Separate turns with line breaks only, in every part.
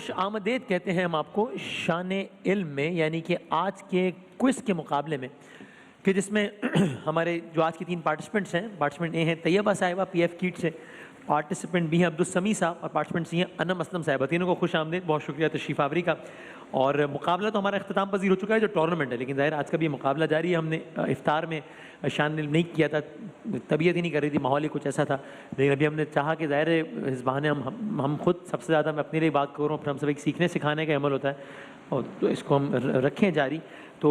खुश आमदेद कहते हैं हम आपको शान इल्म में, यानी कि आज के क्विज़ के मुकाबले में, कि जिसमें हमारे जो आज के 3 पार्टिसिपेंट्स हैं, पार्टिसिपेंट ए हैं तैयबा साहिबा पीएफ कीट से, पार्टिसिपेंट बी हैं अब्दुल समी साहब और पार्टिसिपेंट सी हैं अनम असलम साहिबा। तीनों को खुश आमदेद, बहुत शुक्रिया तशरीफ़ आवरी का। और मुकाबला तो हमारा अख्ताम पजीर हो चुका है जो टूर्नामेंट है, लेकिन ज़ाहिर आज का भी मुकाबला जारी है। हमने इफ्तार में शान नहीं किया था, तबीयत ही नहीं कर रही थी, माहौल ही कुछ ऐसा था, लेकिन अभी हमने चाहा कि ज़ाहिर है इस बहाने हम खुद सबसे ज़्यादा, मैं अपने लिए बात करूँ, फिर हम सब एक सीखने सिखाने का अमल होता है और तो इसको हम रखें जारी। तो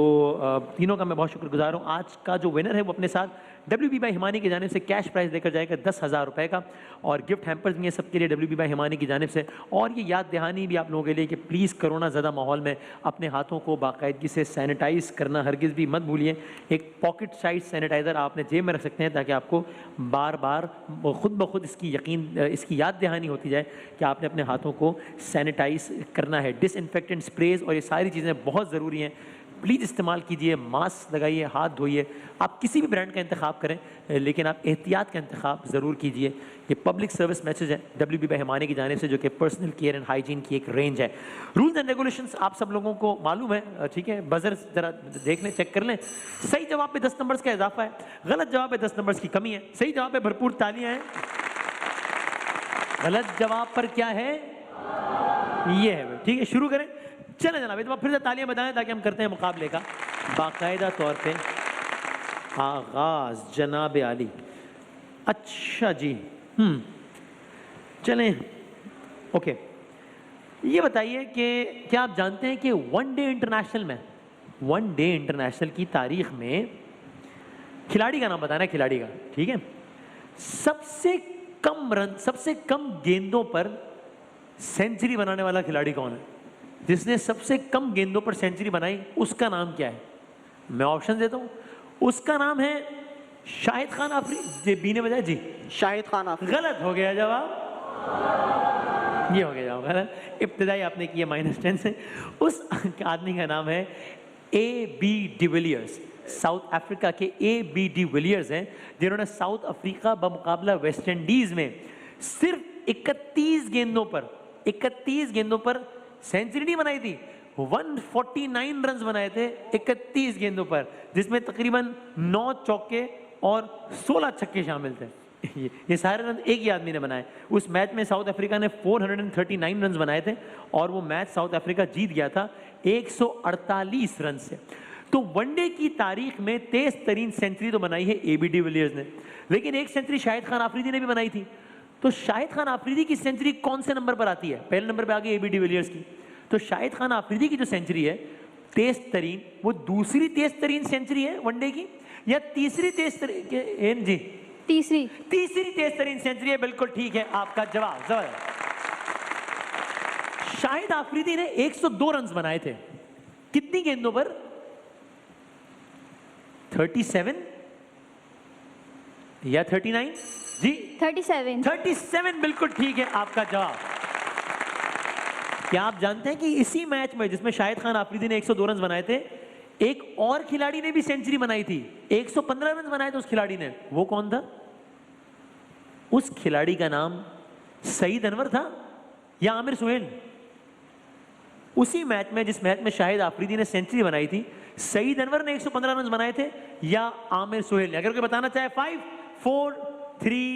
तीनों का मैं बहुत शुक्रगुजार हूँ। आज का जो विनर है वो अपने साथ WB बाय हिमानी की जानिब से कैश प्राइज़ लेकर जाएगा 10,000 रुपये का, और गिफ्ट हैम्पर्स भी हैं सबके लिए WB बाय हिमानी की जानिब से। और ये याद दहानी भी आप लोगों के लिए कि प्लीज़ कोरोना ज़्यादा माहौल में अपने हाथों को बाकायदगी से सैनिटाइज़ करना हरगिज़ भी मत भूलिए। एक पॉकेट साइज सैनिटाइज़र आपने जेब में रख सकते हैं ताकि आपको बार बार खुद ब खुद इसकी याद दहानी होती जाए कि आपने अपने हाथों को सैनिटाइज़ करना है। डिसइंफेक्टेंट स्प्रेज और ये सारी चीज़ें बहुत ज़रूरी हैं, प्लीज़ इस्तेमाल कीजिए, मास्क लगाइए, हाथ धोइए। आप किसी भी ब्रांड का इंतखाब करें, लेकिन आप एहतियात का इंतखाब ज़रूर कीजिए। ये पब्लिक सर्विस मैसेज है WB बाय हिमानी की जानिब से, जो कि पर्सनल केयर एंड हाइजीन की एक रेंज है। रूल्स एंड रेगुलेशंस आप सब लोगों को मालूम है, ठीक है? बजर ज़रा देख लें, चेक कर लें। सही जवाब पे 10 नंबर्स का इजाफा है, गलत जवाब पे 10 नंबर्स की कमी है। सही जवाब पे भरपूर तालियां हैं, गलत जवाब पर क्या है, ये है। ठीक है, शुरू करें। चले जनाब, एक बार फिर से तालियां बजाएं ताकि हम करते हैं मुकाबले का बाकायदा तौर पे आगाज। जनाब आली, अच्छा जी, चलें, ओके। ये बताइए कि क्या आप जानते हैं कि वन डे इंटरनेशनल की तारीख में खिलाड़ी का नाम बताना है, खिलाड़ी का, ठीक है? सबसे कम गेंदों पर सेंचुरी बनाने वाला खिलाड़ी कौन है? जिसने सबसे कम गेंदों पर सेंचुरी बनाई, उसका नाम क्या है? मैं ऑप्शन देता हूं। उसका नाम है शाहिद खान आफरीदी। बी ने बजाय जी,
शाहिद खान आफरीदी।
गलत हो गया जवाब, ये हो गया जवाब गलत। इब्तिदाई आपने किया -10 से। उस आदमी का नाम है AB डिविलियर्स। साउथ अफ्रीका के AB डिविलियर्स हैं, जिन्होंने साउथ अफ्रीका बमुकाबला वेस्ट इंडीज में सिर्फ 31 गेंदों पर सेंचुरी नहीं बनाई थी, 149 रन बनाए थे 31 गेंदों पर, जिसमें तकरीबन 9 चौके और 16 छक्के शामिल थे। ये सारे रन एक ही आदमी ने बनाए। उस मैच में साउथ अफ्रीका ने 439 रन बनाए थे और वो मैच साउथ अफ्रीका जीत गया था 148 रन से। तो वनडे की तारीख में तेज तरीन सेंचुरी तो बनाई है AB डिविलियर्स ने, लेकिन एक सेंचुरी शाहिद खान आफरीदी ने भी बनाई थी। तो शाहिद खान आफरीदी की सेंचुरी कौन से नंबर पर आती है? पहले नंबर पे आ गई AB डिविलियर्स की। तो शाहिद खान आफरीदी की जो सेंचुरी है तेज तरीन, वो दूसरी तेज तरीन सेंचुरी है वनडे की, या तीसरी तेज तरीन? जी, तीसरी तेज तरीन सेंचुरी है। बिल्कुल ठीक है आपका जवाब, जबरदस्त। शाहिद आफरीदी ने 102 रन बनाए थे, कितनी गेंदों पर? 37 या 39? जी 37 बिल्कुल ठीक है आपका जवाब। क्या आप जानते हैं कि इसी मैच में जिसमें शाहिद खान आफरीदी ने 102 रन बनाए थे, एक और खिलाड़ी ने भी सेंचुरी बनाई थी, 115 रन बनाए थे उस खिलाड़ी ने। वो कौन था? उस खिलाड़ी का नाम सईद अनवर था या आमिर सुहेल? उसी मैच में, जिस मैच में शाहिद आफरीदी ने सेंचुरी बनाई थी, सईद अनवर ने 115 रन बनाए थे या आमिर सुहेल ने? अगर कोई बताना चाहे, 5 4 3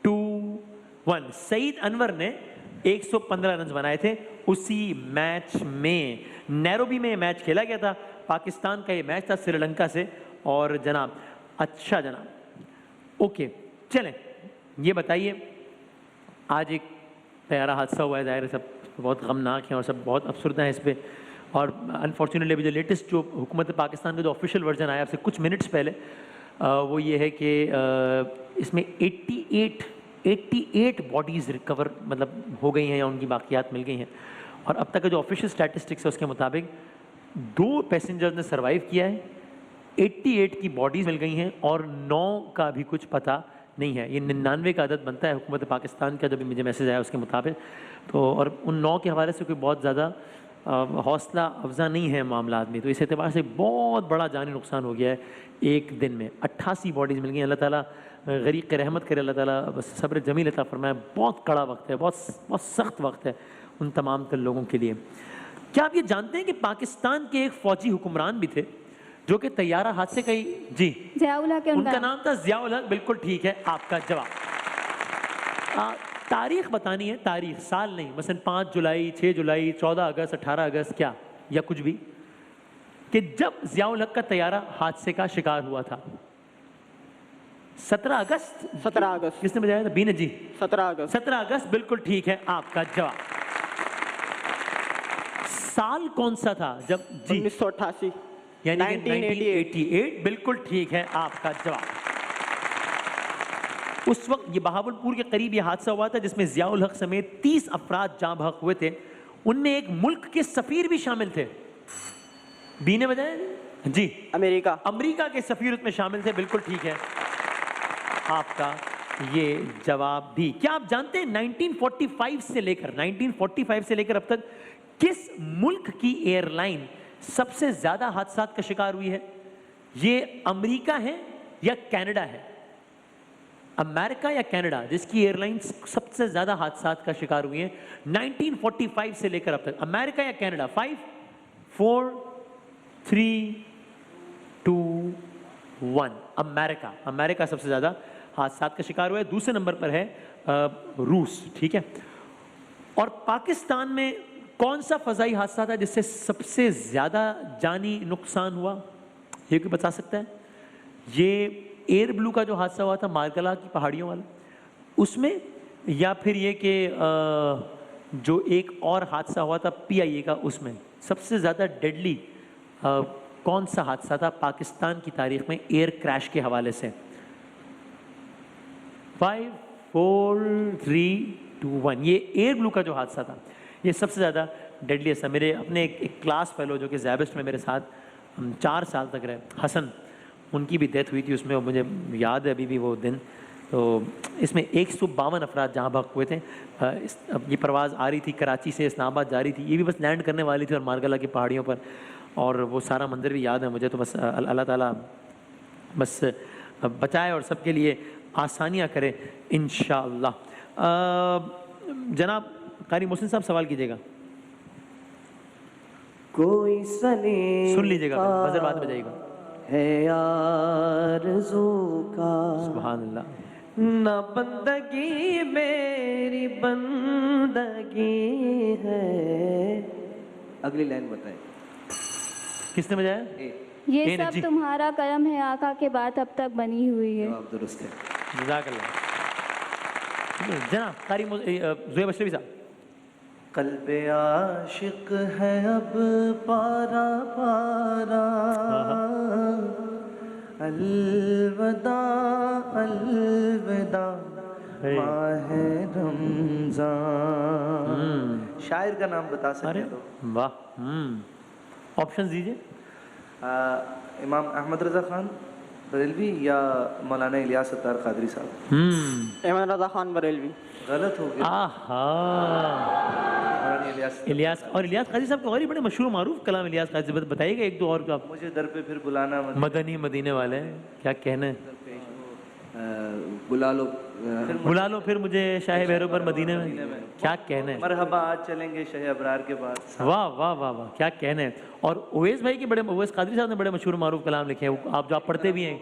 2 1। सईद अनवर ने 115 रन बनाए थे उसी मैच में। नैरोबी में मैच खेला गया था, पाकिस्तान का ये मैच था श्रीलंका से। और जनाब, अच्छा जनाब, ओके, चलें, ये बताइए, आज एक प्यारा हादसा हुआ है, जाहिर है सब बहुत गमनाक हैं और सब बहुत अफसरदा हैं इस पर। और अनफॉर्चुनेटली अभी जो लेटेस्ट जो हुकूमत पाकिस्तान का जो ऑफिशियल वर्जन आया आपसे कुछ मिनट्स पहले, वो ये है कि इसमें 88 बॉडीज़ रिकवर मतलब हो गई हैं या उनकी बाकियात मिल गई हैं। और अब तक का जो ऑफिशियल स्टैटिस्टिक्स है उसके मुताबिक 2 पैसेंजर्स ने सर्वाइव किया है, 88 की बॉडीज़ मिल गई हैं और 9 का भी कुछ पता नहीं है। ये 99 का अदद बनता है हुकूमत पाकिस्तान का, जब भी मुझे मैसेज आया उसके मुताबिक। तो और उन 9 के हवाले से कोई बहुत ज़्यादा हौसला अफजा नहीं है मामला में। तो इस एतबार से बहुत बड़ा जानी नुकसान हो गया है एक दिन में। 88 बॉडीज़ मिल गई। अल्लाह ताला गरीक़ रहमत करे, अल्लाह ताला बस सब्र जमील अता फरमाए। बहुत कड़ा वक्त है, बहुत सख्त वक्त है उन तमाम तर लोगों के लिए। क्या आप ये जानते हैं कि पाकिस्तान के एक फौजी हुक्मरान भी थे जो कि तैयारा हादसे का ही जी
ज़ियाउल हक है
उनका नाम था ज़ियाउल हक। बिल्कुल ठीक है आपका जवाब। तारीख बतानी है, तारीख, साल नहीं, मसलन 5 जुलाई, 6 जुलाई, 14 अगस्त, 18 अगस्त, क्या या कुछ भी, कि जब ज़ियाउल हक का तैयारा हादसे का शिकार हुआ था। 17 अगस्त।
17 अगस्त।
किसने बजाया था? बीने जी।
17 अगस्त।
17 अगस्त बिल्कुल ठीक है आपका जवाब। साल कौन सा था जब जी
1988
यानी कि
1988
1988 बिल्कुल ठीक है आपका जवाब। उस वक्त ये बहावलपुर के करीब ये हादसा हुआ था जिसमें ज़ियाउल हक समेत 30 अफराद जाँ बहक हुए थे। उनमें एक मुल्क के सफीर भी शामिल थे। बी ने बताया जी
अमेरिका।
अमेरिका के सफीर उसमें शामिल थे। बिल्कुल ठीक है आपका ये जवाब भी। क्या आप जानते हैं 1945 से लेकर अब तक किस मुल्क की एयरलाइन सबसे ज्यादा हादसात का शिकार हुई है? ये अमेरिका है या कनाडा है? अमेरिका या कनाडा, जिसकी एयरलाइंस सबसे ज्यादा हादसात का शिकार हुई है 1945 से लेकर अब तक। अमेरिका या कनाडा? 5 4 3 2 1। अमेरिका सबसे ज्यादा हादसात का शिकार हुआ है। दूसरे नंबर पर है रूस। ठीक है। और पाकिस्तान में कौन सा फजाई हादसा था जिससे सबसे ज्यादा जानी नुकसान हुआ? ये कोई बता सकता है? ये एयर ब्लू का जो हादसा हुआ था मारकला की पहाड़ियों वाला, उसमें, या फिर ये कि जो एक और हादसा हुआ था PIA का, उसमें सबसे ज्यादा डेडली कौन सा हादसा था पाकिस्तान की तारीख में एयर क्रैश के हवाले से? 5 4 3 2 1। ये एयर ब्लू का जो हादसा था ये सबसे ज़्यादा डेडली था। मेरे अपने एक क्लास फेलो जो कि ज़ैबिस्ट में मेरे साथ 4 साल तक रहे, हसन, उनकी भी डेथ हुई थी उसमें। मुझे याद है अभी भी वो दिन। तो इसमें 152 अफराद जहाँ बहक हुए थे। अब ये परवाज़ आ रही थी कराची से इस्लामाबाद जा रही थी, ये भी बस लैंड करने वाली थी और मारगला की पहाड़ियों पर, और वो सारा मंदिर भी याद है मुझे। तो बस अल्लाह ताला बस बचाए और सबके लिए आसानियाँ करे इंशाअल्लाह। जनाब कारी मोहसिन साहब सवाल कीजिएगा।
कोई सने
सुन लीजिएगा, बजर बाद बजाइएगा।
है आरज़ू का
सुभान अल्लाह।
न बंदगी मेरी बंदगी है। अगली लाइन बताएं।
किसने बजाया?
ये
ने
सब
जी।
तुम्हारा करम है आका के बाद अब तक बनी हुई है।
जवाब दुरुस्त है।
जज़ाकल्लाह। जनाब कारी ज़ुहैब अशरफी साहब।
कल्बे आशिक है अब पारा पारा, अलविदा अलविदा माहे रमजान। शायर का नाम बता सकते हैं तो?
वाह, ऑप्शन दीजिए।
इमाम अहमद रजा खान बरेलवी या मौलाना इलियास सत्तार कादरी साहब।
इमाम रजा खान बरेलवी।
गलत हो गया।
आहा,
मौलाना
इलियास। और इलियास काजी साहब के बड़े मशहूर मारूफ कलाम इलियास काजी, बताइएगा एक दो और का।
मुझे दर पे फिर बुलाना मत।
मदनी मदीने वाले हैं, क्या कहना है?
बुला लो
फिर मुझे शाह भैरव पर मदीने में, क्या कहना है?
मरहबा, आज चलेंगे शाह अबरार के पास।
वाह वाह वाह वाह, क्या कहना है। और ओवैस भाई के बड़े, ओवैस कादरी साहब ने बड़े मशहूर मारूफ कलाम लिखे हैं, आप जो आप पढ़ते भी हैं।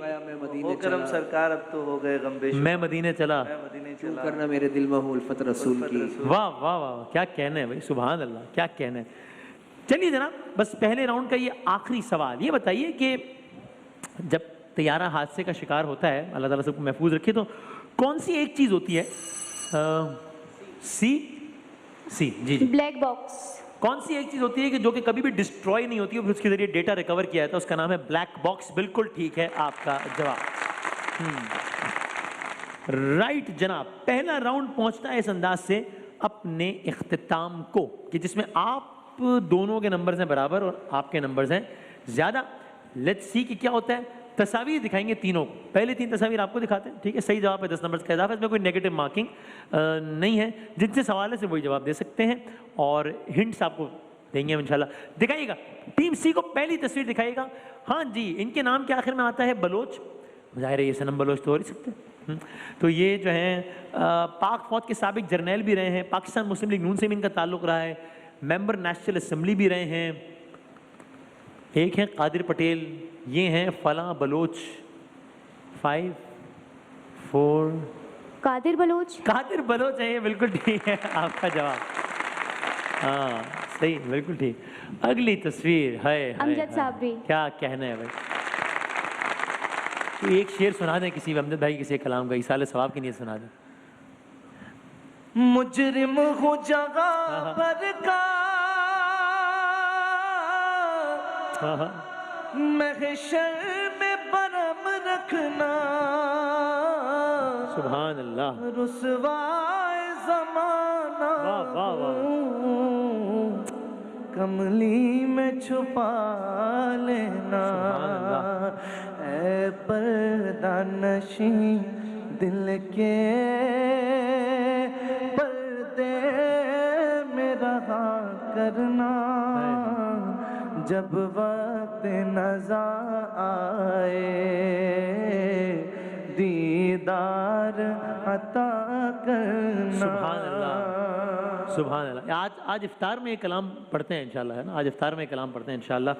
वो करम सरकार अब तो हो गए गमबेश।
मैं मदीने चला,
करना मेरे दिल में उल्फत रसूल की।
वाह वाह वाह, क्या कहना है भाई, सुभान अल्लाह, क्या कहना है। चलिए जनाब, बस पहले राउंड का ये आखिरी सवाल, ये बताइए कि जब तैयारा हादसे का शिकार होता है, अल्लाह ताला सबको महफूज रखे, तो कौन सी एक चीज़ होती है? सी जी जी,
ब्लैक बॉक्स।
कौन सी एक चीज़ होती है कि जो कि कभी भी डिस्ट्रॉय नहीं होती है, उसके जरिए डेटा रिकवर किया जाता है? उसका नाम है ब्लैक बॉक्स। बिल्कुल ठीक है आपका जवाब। राइट जनाब, पहला राउंड पहुंचता है इस अंदाज से अपने इख्तिताम को कि जिसमें आप दोनों के नंबर्स हैं बराबर और आपके नंबर्स हैं ज़्यादा। लेट्स सी कि क्या होता है। तस्वीर दिखाएंगे तीनों को, पहले 3 तस्वीर आपको दिखाते हैं, ठीक है? सही जवाब है 10 नंबर का इजाफा, इसमें कोई नेगेटिव मार्किंग नहीं है। जिनसे सवाल है सिर्फ वही जवाब दे सकते हैं और हिंट्स आपको देंगे इंशाल्लाह। दिखाइएगा, टीम सी को पहली तस्वीर दिखाइएगा। हाँ जी, इनके नाम के आखिर में आता है बलोच। जाहिर है ये सनम बलोच तो हो नहीं सकते। तो ये जो हैं पाक फौज के साबिक जर्नैल भी रहे हैं, पाकिस्तान मुस्लिम लीग नून से भी इनका ताल्लुक़ रहा है, मेंबर नेशनल असम्बली भी रहे हैं। एक हैं कादिर पटेल, ये हैं फलां बलोच। 5 4
कादिर बलोच।
कादिर बलोच है ये, बिल्कुल ठीक है आपका जवाब। हाँ सही, बिल्कुल ठीक। अगली तस्वीर है
अमजद साबरी।
क्या कहना है भाई? तो एक शेर सुना दें किसी अमजद भाई, किसी कलाम का, इसाले सवाब की नीयत सुना दें।
मुजरिम हो जगह पर का महशर में बरम रखना,
सुभान अल्लाह,
रुसवाए ज़माना
वाह वाह वाह,
कमली में छुपा लेना। ऐ पर्दा नशी दिल के पर्दे में रहा करना, जब वक्त नज़र आए दीदार अता करना।
सुभान अल्लाह, सुभान अल्लाह। आज इफ्तार में एक कलाम पढ़ते हैं इंशाल्लाह, है ना? आज इफ्तार में एक कलाम पढ़ते हैं इंशाल्लाह।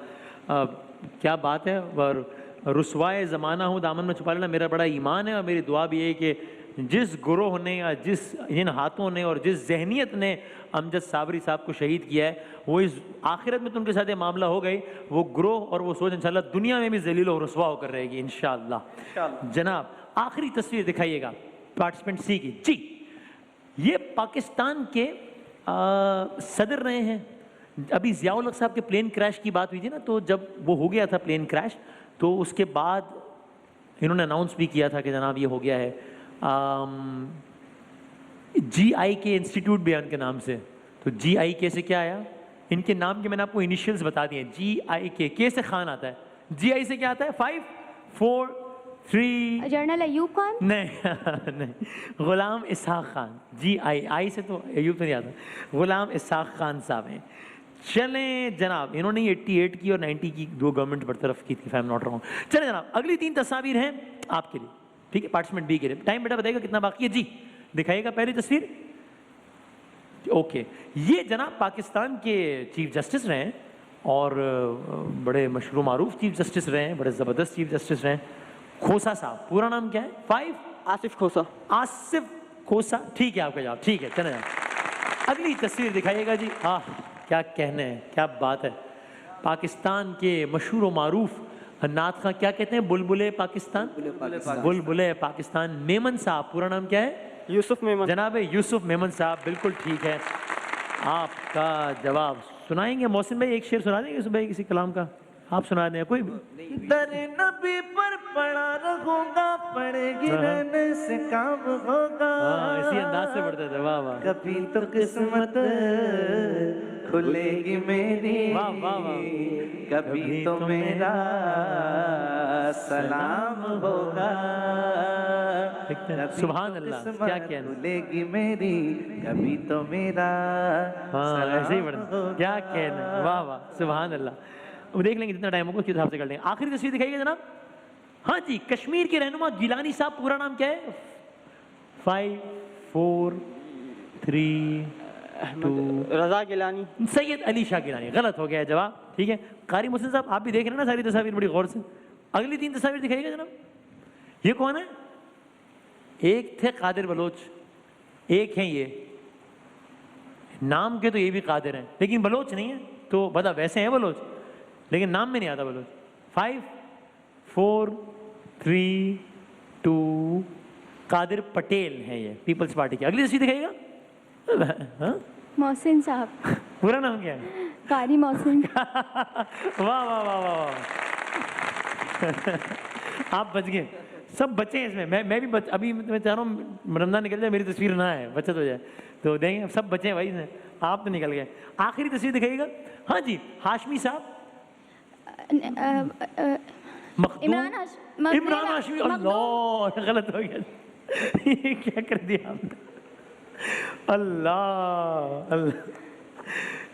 क्या बात है। और रुसवाए ज़माना हूँ दामन में छुपा लेना मेरा बड़ा ईमान है, और मेरी दुआ भी है कि जिस गुरोह ने या जिस इन हाथों ने और जिस जहनीत ने अमजद साबरी साहब को शहीद किया है, वो इस आखिरत में तो उनके साथ ये मामला हो गई, वो गुरोह और वो सोच इंशाल्लाह दुनिया में भी जलील और रुसवा होकर रहेगी इंशाल्लाह। जनाब आखिरी तस्वीर दिखाइएगा पार्टिसिपेंट सी की। जी, ये पाकिस्तान के सदर रहे हैं। अभी ज़ियाउल हक साहब के प्लेन क्रैश की बात हुई थी ना, तो जब वो हो गया था प्लेन क्रैश, तो उसके बाद इन्होंने अनाउंस भी किया था कि जनाब ये हो गया है। GIK इंस्टीट्यूट भी है उनके नाम से। तो GIK से क्या आया? इनके नाम के मैंने आपको इनिशियल्स बता दिए। GIK, के से खान आता है, GI से क्या आता है? 5 4 3
जनरल अयूब खान।
नहीं नहीं, गुलाम इसहाक खान। GI से तो अयूब तो नहीं आता, गुलाम इसहाक खान साहब हैं। चलें जनाब, इन्होंने 88 की और 90 की दो गवर्नमेंट बरतरफ की थी, if I am not wrong. चलें जनाब, अगली 3 तस्वीर हैं आपके लिए, ठीक है? पार्टिसिपेंट बी के लिए। टाइम बेटा बताइएगा कितना बाकी है। जी दिखाइएगा पहली तस्वीर। ओके, ये जनाब पाकिस्तान के चीफ जस्टिस रहे हैं और बड़े मशहूर मारूफ चीफ जस्टिस रहे हैं, बड़े ज़बरदस्त चीफ जस्टिस रहे हैं। खोसा साहब, पूरा नाम क्या है? 5
आसिफ खोसा।
आसिफ खोसा, ठीक है आपका जवाब, ठीक है। चले जनाब अगली तस्वीर दिखाइएगा जी। क्या कहने हैं, क्या बात है। पाकिस्तान के मशहूर व मारूफ नात खां, क्या कहते हैं? बुलबुले पाकिस्तान, बुलबुले पाकिस्तान। मेमन साहब, पूरा नाम क्या है?
यूसुफ मेमन।
जनाब यूसुफ मेमन साहब, बिल्कुल ठीक है आपका जवाब। सुनाएंगे मोहसिन भाई, एक शेर सुना देंगे यूसुफ भाई किसी कलाम का? आप सुना दें कोई भी।
दर नबी पर पड़ा रहूंगा, पड़ेगी रहने से काम होगा।
इसी अंदाज से पढ़ते थे। वाह वाह,
कभी तो किस्मत खुलेगी मेरी,
वाह वाह वाह,
कभी तो मेरा सलाम होगा।
सुभान अल्लाह, क्या कहना,
खुलेगी मेरी, कभी तो मेरा
ऐसे ही पढ़ते, क्या कहना, वाह वाह, सुभान अल्लाह। अब देख लेंगे जितना टाइम होगा उस हिसाब से कर लेंगे। आखिरी तस्वीर दिखाइएगा जनाब। हाँ जी, कश्मीर के रहनुमा गिलानी साहब, पूरा नाम क्या है? 5 4 3 2
रजा गिलानी।
सैयद अली शाह गिलानी। गलत हो गया है जवाब, ठीक है। कारी मुहसिन साहब, आप भी देख रहे हैं ना सारी तस्वीर बड़ी गौर से। अगली 3 तस्वीर दिखाइएगा जनाब। ये कौन है? एक थे कादिर बलोच, एक है ये। नाम के तो ये भी कादिर हैं लेकिन बलोच नहीं है, तो बता वैसे हैं बलोच लेकिन नाम में नहीं आता बलोच। 5 4 3 2 कादिर पटेल हैं ये, पीपल्स पार्टी के। अगली तस्वीर दिखाइएगा। हाँ?
मोहसिन साहब।
पूरा नाम क्या है?
कारी मोहसिन।
वाह वाह वाह वाह वाह, आप बच गए। सब बच्चे हैं इसमें, मैं भी अभी मैं चाह रहा हूँ रमजान निकल जाए, मेरी तस्वीर ना है, बचत हो जाए, तो देंगे। सब बच्चे हैं भाई इसमें, आप तो निकल गए। आखिरी तस्वीर दिखाइएगा। हाँ जी, हाशमी साहब।
इमरान
हाशमी। अल्लाह, गलत हो गया। ये क्या कर दिया आपने? अल्लाह अल्लाह,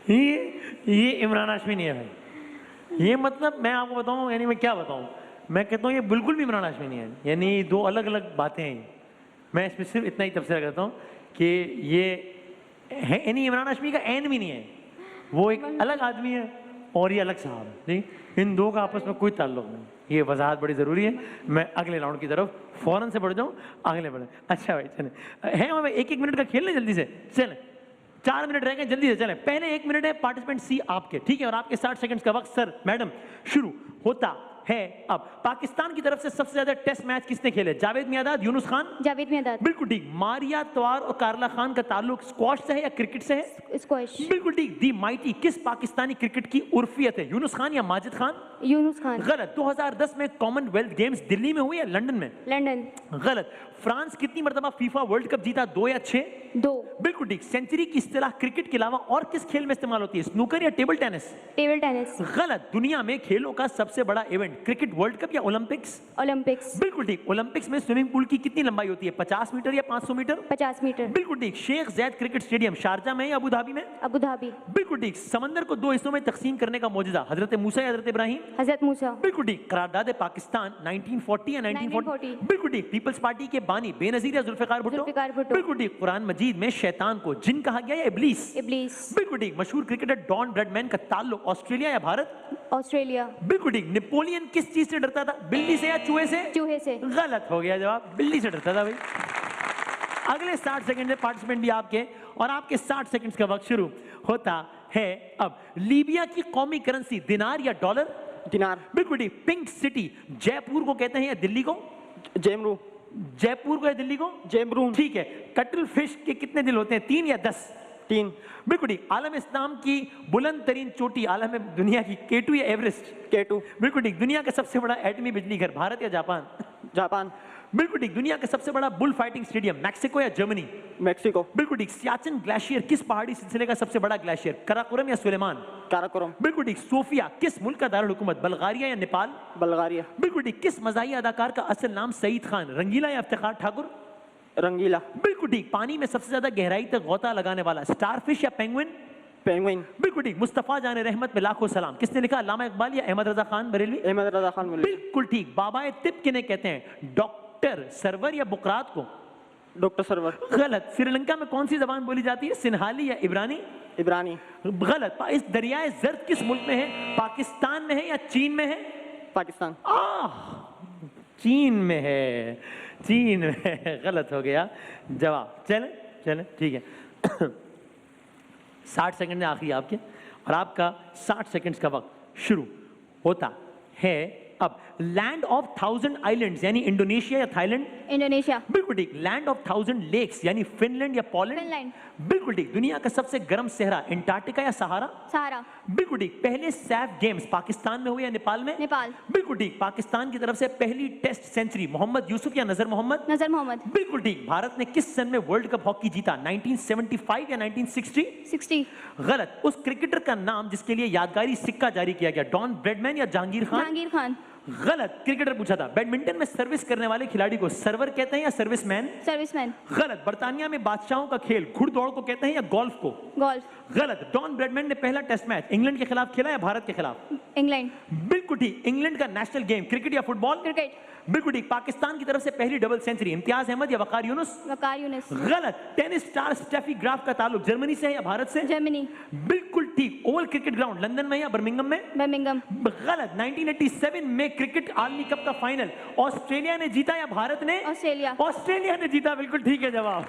ये इमरान हाशमी नहीं है भाई। ये मतलब मैं आपको बताऊं, यानी मैं क्या बताऊं, मैं कहता हूँ ये बिल्कुल भी इमरान हाशमी नहीं है, यानी दो अलग अलग बातें हैं। मैं इसमें सिर्फ इतना ही तबसरा करता हूँ कि ये है नहीं, इमरान हाशमी का एन भी नहीं है, वो एक अलग आदमी है और ये अलग साहब है, ठीक। इन दो का आपस में कोई ताल्लुक नहीं, ये वजाहत बड़ी ज़रूरी है। मैं अगले राउंड की तरफ फ़ौरन से बढ़ जाऊँ, अगले बढ़े। अच्छा भाई चलें, है हमें 1-1 मिनट का खेल लें जल्दी से, चलें 4 मिनट रह गए, जल्दी से चलें। पहले 1 मिनट है पार्टिसिपेंट सी आपके, ठीक है, और आपके 60 सेकंड्स का वक्त सर मैडम शुरू होता है अब। पाकिस्तान की तरफ से सबसे ज्यादा टेस्ट मैच किसने खेले? जावेद मियादाद, यूनुस खान?
जावेद मियादाद।
बिल्कुल ठीक। मारिया तवार और कारला खान का ताल्लुक स्क्वॉश से है या क्रिकेट से है?
स्क्वैश।
बिल्कुल ठीक। दी माइटी किस पाकिस्तानी क्रिकेट की उर्फियत है? यूनुस खान या माजिद खान?
यूनुस खान।
गलत। 2010 में कॉमनवेल्थ गेम्स दिल्ली में हुए या लंदन में?
लंदन।
गलत। फ्रांस कितनी मरतबा फीफा वर्ल्ड कप जीता? 2 या 6?
2।
बिल्कुल ठीक। सेंचुरी की इस्तेलाह क्रिकेट के अलावा और किस खेल में इस्तेमाल होती है? स्नूकर या टेबल टेनिस?
Table tennis.
गलत। दुनिया में खेलों का सबसे बड़ा इवेंट क्रिकेट वर्ल्ड कप या ओलंपिक्स?
ओलंपिक्स।
बिल्कुल ठीक। ओलंपिक्स में स्विमिंग पूल की कितनी लंबाई होती है? 50 मीटर या 500 मीटर?
50 मीटर।
बिल्कुल ठीक। Sheikh Zayed cricket stadium Sharjah में या अबू धाबी में?
Abu Dhabi.
बिल्कुल ठीक। समंदर को 2 हिस्सों में तकसीम करने का मौजूदा हजरत मूसा या हजरत इब्राहिम?
हजरत मूसा।
बिल्कुल ठीक। करारदाद पाकिस्तान 1940 या 1940?
1940।
बिल्कुल ठीक। पीपल्स पार्टी के बानी बेनजीर या जुल्फिकार भुट्टो?
जुल्फिकार भुट्टो।
बिल्कुल ठीक। कुरान मजीद में शैतान को जिन कहा गया या इब्लीस?
इब्लीस।
बिल्कुल ठीक। मशहूर क्रिकेटर डॉन ब्रैडमैन का ताल्लुक ऑस्ट्रेलिया या भारत?
ऑस्ट्रेलिया।
बिल्कुल ठीक। नेपोलियन किस चीज से डरता था? बिल्ली से या चूहे से?
चूहे से।
गलत हो गया जवाब, बिल्ली से डरता था भाई। अगले 60 सेकंड में पार्टिसिपेंट भी आपके, और आपके 60 सेकंड्स का वक्त शुरू होता है अब। लीबिया की कौमी करेंसी दिनार या डॉलर?
दिनार।
बिल्कुल ठीक। पिंक सिटी जयपुर को कहते हैं या दिल्ली को?
जेमरू।
जयपुर को या दिल्ली को?
जेमरून।
ठीक है। कटल फिश के कितने दिल होते हैं? 3 या 10?
3।
बिल्कुल ठीक। आलम इस्लाम की बुलंद तरीन चोटी आलम दुनिया की K2 या एवरेस्ट?
K2।
बिल्कुल ठीक। दुनिया का सबसे बड़ा एटमी बिजली घर भारत या जापान?
जापान।
बिल्कुल ठीक। दुनिया का सबसे बड़ा बुल फाइटिंग स्टेडियम मैक्सिको या जर्मनी?
मेक्सिको।
बिल्कुल ठीक। सियाचिन ग्लेशियर किस पहाड़ी सिलसिले का सबसे बड़ा ग्लेशियर? कराकोरम या सुलेमान?
काराकोरम।
बिल्कुल ठीक। सोफिया किस मुल्क का दारुल हुकूमत? बल्गारिया या नेपाल?
बल्गारिया।
बिल्कुल ठीक। किस मज़ाही अदाकार का असल नाम सईद खान, रंगीला या इफ्तिखार ठाकुर?
रंगीला।
बिल्कुल ठीक। पानी में सबसे ज्यादा गहराई तक गोता लगाने वाला स्टारफिश या पेंगुइन?
पेंगुइन।
बिल्कुल ठीक। मुस्तफा जाने रहमत में लाखों सलाम किसने लिखा? अल्लामा इकबाल या अहमद रजा खान बरेलवी?
अहमद रजा खान मौलवी।
बिल्कुल ठीक। बाबाए तिब किन्हें कहते हैं? डॉक्टर सरवर या बुकरात को?
डॉक्टर सरवर।
गलत। श्रीलंका में कौन सी जबान बोली जाती है? सिन्हाली या इब्रानी?
इब्रानी।
गलत। इस दरियाए जर्द किस मुल्क में है? पाकिस्तान में है या चीन में है?
पाकिस्तान।
चीन में है, चीन में है। गलत हो गया जवाब। चले चले ठीक है। 60 सेकंड में आखिरी आपके, और आपका 60 सेकंड्स का वक्त शुरू होता है अब। लैंड ऑफ 1000 आइलैंड्स यानी इंडोनेशिया या थाईलैंड?
इंडोनेशिया।
बिल्कुल ठीक। लैंड ऑफ 1000 लेक्स यानी फिनलैंड या पोलैंड?
फिनलैंड।
बिल्कुल ठीक। दुनिया का सबसे गर्म सहरा अंटार्कटिका या सहारा?
सहारा।
बिल्कुल ठीक। पहले सैफ गेम्स पाकिस्तान में हुए या नेपाल में?
नेपाल।
बिल्कुल ठीक। पाकिस्तान की तरफ से पहली टेस्ट सेंचुरी मोहम्मद यूसुफ या नजर मोहम्मद?
नजर मोहम्मद।
बिल्कुल ठीक। भारत ने किस सन में वर्ल्ड कप हॉकी जीता? 1975 या 1960?
60।
गलत। उस क्रिकेटर का नाम जिसके लिए यादगारी सिक्का जारी किया गया? डॉन ब्रैडमैन या जहांगीर खान?
जहांगीर खान।
गलत। क्रिकेटर पूछा था। बैडमिंटन में सर्विस करने वाले खिलाड़ी को सर्वर कहते हैं या सर्विसमैन?
सर्विसमैन।
गलत। बर्तानिया में बादशाहों का खेल घुड़दौड़ को कहते हैं या गोल्फ को?
गोल्फ।
गलत। डॉन ब्रैडमैन ने पहला टेस्ट मैच इंग्लैंड के खिलाफ खेला या भारत के खिलाफ?
इंग्लैंड।
बिल्कुल ठीक। इंग्लैंड का नेशनल गेम क्रिकेट या फुटबॉल?
क्रिकेट।
बिल्कुल ठीक। पाकिस्तान की तरफ से पहली डबल सेंचुरी इम्तियाज अहमद या वकार यूनुस?
वकार यूनुस।
गलत। टेनिस स्टार स्टेफी ग्राफ का ताल्लुक जर्मनी से है या भारत से?
जर्मनी।
बिल्कुल ठीक। ओवल क्रिकेट ग्राउंड लंदन में या बर्मिंघम में?
बर्मिंघम।
गलत। 1987 में क्रिकेट आलमी कप का फाइनल ऑस्ट्रेलिया ने जीता या भारत ने?
ऑस्ट्रेलिया।
ऑस्ट्रेलिया ने जीता। बिल्कुल ठीक है जवाब।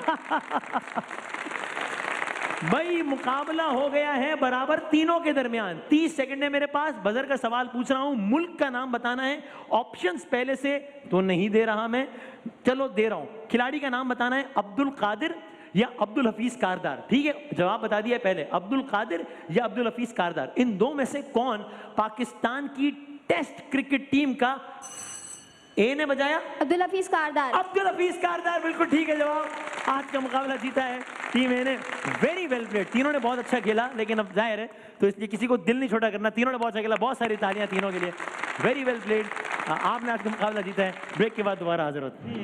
भाई मुकाबला हो गया है बराबर तीनों के दरमियान। 30 सेकंड है मेरे पास। बजर का सवाल पूछ रहा हूं, मुल्क का नाम बताना है। ऑप्शंस पहले से तो नहीं दे रहा मैं, चलो दे रहा हूं। खिलाड़ी का नाम बताना है, अब्दुल कादिर या अब्दुल हफीज कारदार। ठीक है, जवाब बता दिया पहले, अब्दुल कादिर या अब्दुल हफीज कारदार। इन दो में से कौन पाकिस्तान की टेस्ट क्रिकेट टीम का ए ने बजाया?
अब्दुल हफीज कारदार।
अब्दुल हफीज कारदार। बिल्कुल ठीक है जवाब। आज का मुकाबला जीता है टीम ए ने। Very well played. तीनों ने बहुत अच्छा खेला, लेकिन अब जाहिर है तो इसलिए किसी को दिल नहीं छोटा करना। तीनों ने बहुत अच्छा खेला। बहुत सारी तालियां तीनों के लिए। Very well played. आपने आज का मुकाबला जीता है। ब्रेक के बाद दोबारा हाजिर होते हैं।